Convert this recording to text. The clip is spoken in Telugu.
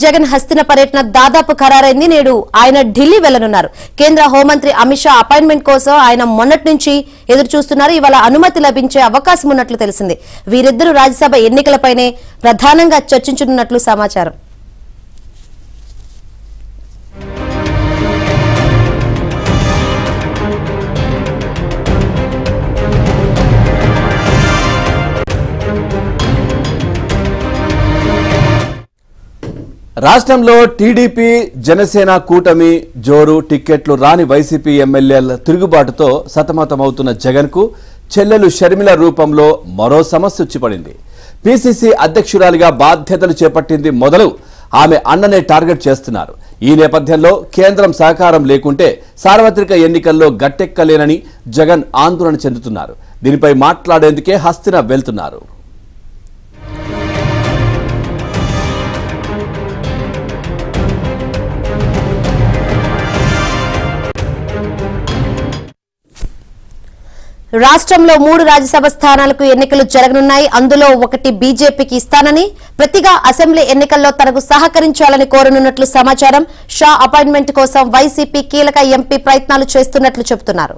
జగన్ హస్తిన పర్యటన దాదాపు ఖరారైంది. నేడు ఆయన ఢిల్లీ వెళ్లనున్నారు. కేంద్ర హోంమంత్రి అమిత్ షా అపాయింట్మెంట్ కోసం ఆయన మొన్నటి నుంచి ఎదురు చూస్తున్నారు. ఇవాళ అనుమతి లభించే అవకాశం ఉన్నట్లు తెలిసింది. వీరిద్దరూ రాజ్యసభ ఎన్నికలపైనే ప్రధానంగా చర్చించనున్నట్లు సమాచారం. రాష్ట్రంలో టీడీపీ జనసేన కూటమి జోరు టిక్కెట్లు రాని వైసీపీ ఎమ్మెల్యేల తిరుగుబాటుతో సతమతమవుతున్న జగన్కు చెల్లెలు షర్మిల రూపంలో మరో సమస్య వచ్చిపడింది. పీసీసీ అధ్యక్షురాలిగా బాధ్యతలు చేపట్టింది మొదలు ఆమె అన్ననే టార్గెట్ చేస్తున్నారు. ఈ నేపథ్యంలో కేంద్రం సహకారం లేకుంటే సార్వత్రిక ఎన్నికల్లో గట్టెక్కలేనని జగన్ ఆందోళన చెందుతున్నారు. దీనిపై మాట్లాడేందుకే హస్తిన వెళ్తున్నారు. రాష్ట్రంలో 3 రాజ్యసభ స్థానాలకు ఎన్నికలు జరగనున్నాయి. అందులో ఒకటి బీజేపీకి ఇస్తానని, ప్రతిగా అసెంబ్లీ ఎన్నికల్లో తనకు సహకరించాలని కోరనున్నట్లు సమాచారం. షా అపాయింట్మెంట్ కోసం వైసీపీ కీలక ఎంపీ ప్రయత్నాలు చేస్తున్నట్లు చెబుతున్నారు.